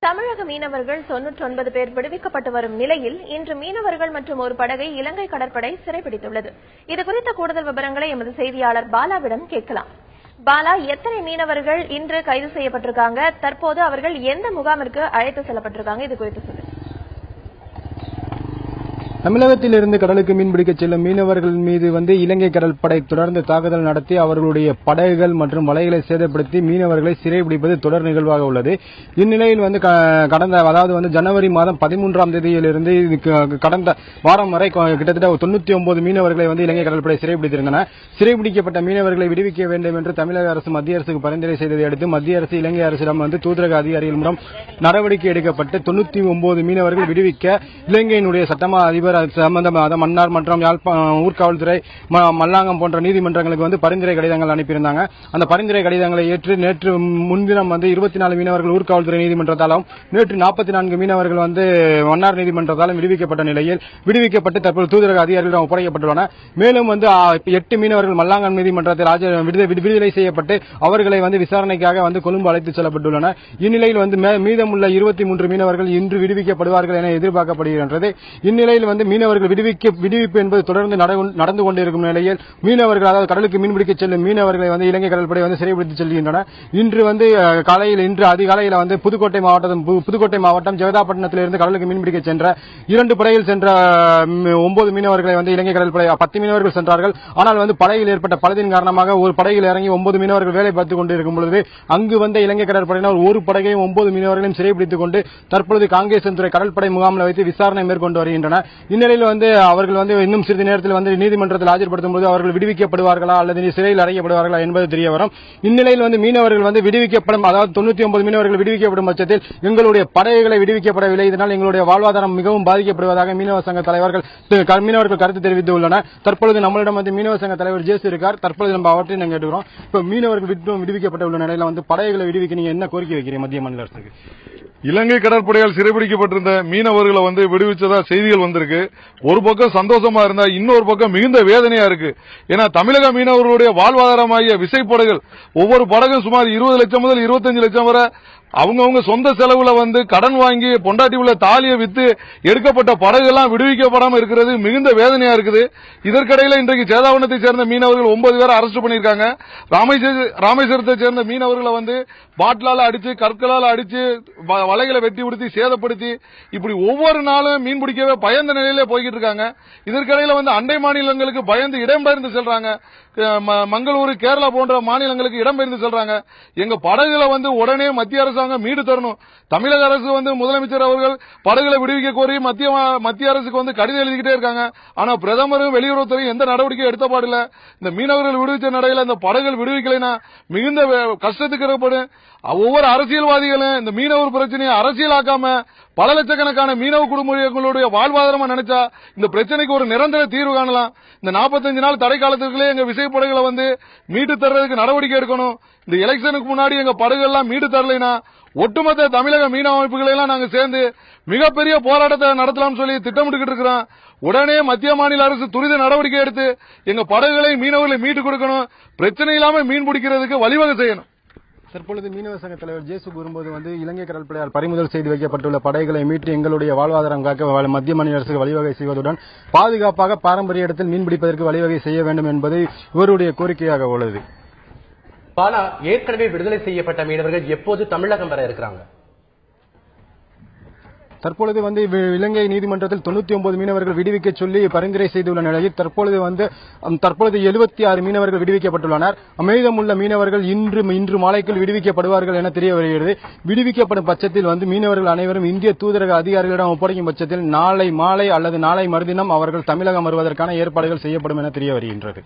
தமிழக மீனவர்கள் 99 பேர் விடுவிக்கப்பட்டு வரும் நிலையில் இன்று மீனவர்கள் மற்றும் ஒரு படகை இலங்கை கடற்படை சிறைபிடித்துள்ளது. இதுகுறித்த கூடுதல் விவரங்களை எமது செய்தியாளர் பாலாவிடம் கேட்கலாம். பாலா, எத்தனை மீனவர்கள் இன்று கைது செய்யப்பட்டிருக்காங்க? தற்போது அவர்கள் எந்த முகாமிற்கு அழைத்து செல்லப்பட்டிருக்காங்க? இது குறித்து சொல்லுங்க. தமிழகத்திலிருந்து கடலுக்கு மீன்பிடிக்க செல்லும் மீனவர்கள் மீது இலங்கை கடற்படை தொடர்ந்து தாக்குதல் நடத்தி அவர்களுடைய படகுகள் மற்றும் வலைகளை சேதப்படுத்தி மீனவர்களை சிறைபிடிப்பது தொடர் நிகழ்வாக உள்ளது. இந்நிலையில் கடந்த ஜனவரி மாதம் 13ஆம் தேதியிலிருந்து கடந்த வாரம் வரை கிட்டத்தட்ட 99 மீனவர்களை இலங்கை கடற்படை சிறைபிடித்திருந்தன. சிறைபிடிக்கப்பட்ட மீனவர்களை விடுவிக்க வேண்டும் என்று தமிழக அரசு மத்திய அரசுக்கு பரிந்துரை செய்ததை அடுத்து மத்திய அரசு இலங்கை அரசிடம் தூதரக அதிகாரிகள் மூலம் நடவடிக்கை எடுக்கப்பட்டு 99 மீனவர்கள் விடுவிக்க இலங்கையினுடைய சட்டமா அதிபர் சம்பந்தமாக மன்னார் மற்றும் ஊர்காவல்துறை, மல்லாங்கம் போன்ற நீதிமன்றங்களுக்கு பரிந்துரை கடிதங்கள் அனுப்பியிருந்தாங்க. அந்த பரிந்துரை கடிதங்களை ஏற்று நேற்று முன்தினம் 24 மீனவர்கள் ஊர்காவல்துறை நீதிமன்றத்தாலும் நேற்று 44 மீனவர்கள் மன்னார் நீதிமன்றத்தாலும் விடுவிக்கப்பட்ட நிலையில் விடுவிக்கப்பட்டு தற்போது தூதரக அதிகாரிகளிடம் ஒப்படைக்கப்பட்டுள்ளன. மேலும் 8 மீனவர்கள் மல்லாங்கம் நீதிமன்றத்தில் விடுதலை செய்யப்பட்டு அவர்களை விசாரணைக்காக கொழும்பு அழைத்துச் செல்லப்பட்டுள்ளனர். இந்நிலையில் மீதமுள்ள 23 மீனவர்கள் இன்று விடுவிக்கப்படுவார்கள் என எதிர்பார்க்கப்படுகின்றது. இந்நிலையில் மீனவர்கள் விடுவிப்பு என்பது தொடர்ந்து நடந்து கொண்டிருக்கும் நிலையில் மீனவர்கள், அதாவது கடலுக்கு மீன்பிடிக்க செல்லும் மீனவர்களை இலங்கை கடற்படை சிறைபிடித்து செல்கின்றனர். இன்று அதிகாலையில் புதுக்கோட்டை மாவட்டம் ஜெகதாப்பட்டினத்திலிருந்து கடலுக்கு மீன்பிடிக்க சென்ற 2 படகில் சென்ற 9 மீனவர்களை இலங்கை கடற்படை 10 மீனவர்கள் சென்றார்கள். ஆனால் படகில் ஏற்பட்ட பழுதின் காரணமாக ஒரு படகில் இறங்கி 9 மீனவர்கள் வேலை பார்த்துக் கொண்டிருக்கும் பொழுது அங்கு இலங்கை கடற்படையினர் ஒரு படகையும் 9 மீனவர்களையும் சிறைபிடித்துக் கொண்டு தற்பொழுது காங்கேசன்துறை கடற்படை முகாமில் வைத்து விசாரணை மேற்கொண்டு வருகின்றனர். இந்நிலையில் அவர்கள் இன்னும் சிறிது நேரத்தில் நீதிமன்றத்தில் ஆஜர்படுத்தும் போது அவர்கள் விடுவிக்கப்படுவார்களா அல்லது சிறையில் அடைக்கப்படுவார்களா என்பது தெரிய வரும். இந்நிலையில் மீனவர்கள் விடுவிக்கப்படும், அதாவது 99 மீனவர்கள் விடுவிக்கப்படும் பட்சத்தில் எங்களுடைய படகுகளை விடுவிக்கப்படவில்லை, இதனால் எங்களுடைய வாழ்வாதாரம் மிகவும் பாதிக்கப்படுவதாக மீனவ சங்க மீனவர்கள் கருத்து தெரிவித்துள்ளனர். தற்பொழுது நம்மளிடம் மீனவ சங்க தலைவர் ஜேசு இருக்கார். தற்பொழுது நம்ம அவற்றை நாங்கள் கேட்டுக்கிறோம். இப்ப மீனவர்கள் விடுவிக்கப்பட்டுள்ள நிலையில் படகுகளை விடுவிக்க நீங்க என்ன கோரிக்கை வைக்கிறீங்க மத்திய மாநில அரசுக்கு? இலங்கை கடற்படையால் சிறைபிடிக்கப்பட்டிருந்த மீனவர்களை விடுவிச்சதா செய்திகள் வந்திருக்கு. ஒரு பக்கம் சந்தோஷமா இருந்தா இன்னொரு பக்கம் மிகுந்த வேதனையா இருக்கு. ஏன்னா தமிழக மீனவர்களுடைய வாழ்வாதாரமாகிய விசைப்படகுகள் ஒவ்வொரு படகும் சுமார் 20 லட்சம் முதல் 25 லட்சம் வரை அவங்கவுங்க சொந்த செலவுல கடன் வாங்கி பொண்டாட்டி உள்ள தாலியை வித்து எடுக்கப்பட்ட படகுகள்லாம் விடுவிக்கப்படாம இருக்கிறது மிகுந்த வேதனையா இருக்குது. இதற்கிடையில இன்றைக்கு சேதாவனத்தை சேர்ந்த மீனவர்கள் 9 பேரை அரெஸ்ட் பண்ணிருக்காங்க. ராமேஸ்வரத்தை சேர்ந்த மீனவர்களை பாட்டிலால அடிச்சு, கற்களால் அடிச்சு, வலைகளை வெட்டி உடுத்தி சேதப்படுத்தி இப்படி ஒவ்வொரு நாளும் மீன் பிடிக்கவே பயந்த நிலையிலே போய்கிட்டு இருக்காங்க. இதற்கிடையில அண்டை மாநிலங்களுக்கு பயந்து இடம்பெயர்ந்து செல்றாங்க. மங்களூரு, கேரளா போன்ற மாநிலங்களுக்கு இடம்பெயர்ந்து செல்றாங்க. எங்க படகுகளை உடனே மத்திய அரசாங்கம் மீடு தரணும். தமிழக அரசு முதலமைச்சர் அவர்கள் படகுகளை விடுவிக்க கோரி மத்திய அரசுக்கு கடிதம் எழுதிக்கிட்டே இருக்காங்க. ஆனா பிரதமரும் வெளியுறவுத்துறை எந்த நடவடிக்கையும் எடுத்த பாடில்ல. இந்த மீனவர்கள் விடுவிச்ச நடையில இந்த படகுகள் விடுவிக்கலைன்னா மிகுந்த கஷ்டத்துக்கு ஏற்படும். ஒவ்வொரு அரசியல்வாதிகளும் இந்த மீனவர் பிரச்சனையை அரசியலாக்காம பல லட்சக்கணக்கான மீனவ குடும்பங்களுடைய வாழ்வாதாரமா நினைச்சா இந்த பிரச்சனைக்கு ஒரு நிரந்தர தீர்வு காணலாம். இந்த 45 நாள் தடை காலத்திற்குள்ளே எங்க விசைப்படகுகளை மீட்டு தர்றதுக்கு நடவடிக்கை எடுக்கணும். இந்த எலெக்ஷனுக்கு முன்னாடி எங்க படகுகள்லாம் மீட்டு தரலைன்னா ஒட்டுமொத்த தமிழக மீனவ அமைப்புகளை எல்லாம் நாங்க சேர்ந்து மிகப்பெரிய போராட்டத்தை நடத்தலாம்னு சொல்லி திட்டமிட்டு இருக்கிறோம். உடனே மத்திய மாநில அரசு துரித நடவடிக்கை எடுத்து எங்க படகுகளை மீனவர்களை மீட்டு கொடுக்கணும். பிரச்சனை இல்லாம மீன் பிடிக்கிறதுக்கு வழிவகை செய்யணும். தற்பொழுது மீனவ சங்க தலைவர் ஜேசு கூறும்போது இலங்கை கடற்படையால் பறிமுதல் செய்து வைக்கப்பட்டுள்ள படகுகளை மீட்டு எங்களுடைய வாழ்வாதாரம் காக்க மத்திய மாநில அரசுக்கு வழிவகை செய்வதுடன் பாதுகாப்பாக பாரம்பரிய இடத்தில் மீன்பிடிப்பதற்கு வழிவகை செய்ய வேண்டும் என்பது இவருடைய கோரிக்கையாக உள்ளது. பாலா, ஏற்கனவே விடுதலை செய்யப்பட்ட மீனவர்கள் எப்போது தமிழகம் வர இருக்கிறாங்க? தற்பொழுது இலங்கை நீதிமன்றத்தில் 99 மீனவர்கள் விடுவிக்க சொல்லி பரிந்துரை செய்துள்ள நிலையில் தற்பொழுது 76 மீனவர்கள் விடுவிக்கப்பட்டுள்ளனர். மீதமுள்ள மீனவர்கள் இன்று மாலைக்குள் விடுவிக்கப்படுவார்கள் என தெரிய வருகிறது. விடுவிக்கப்படும் பட்சத்தில் மீனவர்கள் அனைவரும் இந்திய தூதரக அதிகாரிகளிடம் ஒப்படைக்கும் பட்சத்தில் நாளை மாலை அல்லது நாளை மறுதினம் அவர்கள் தமிழகம் வருவதற்கான ஏற்பாடுகள் செய்யப்படும் என தெரிய வருகின்றது.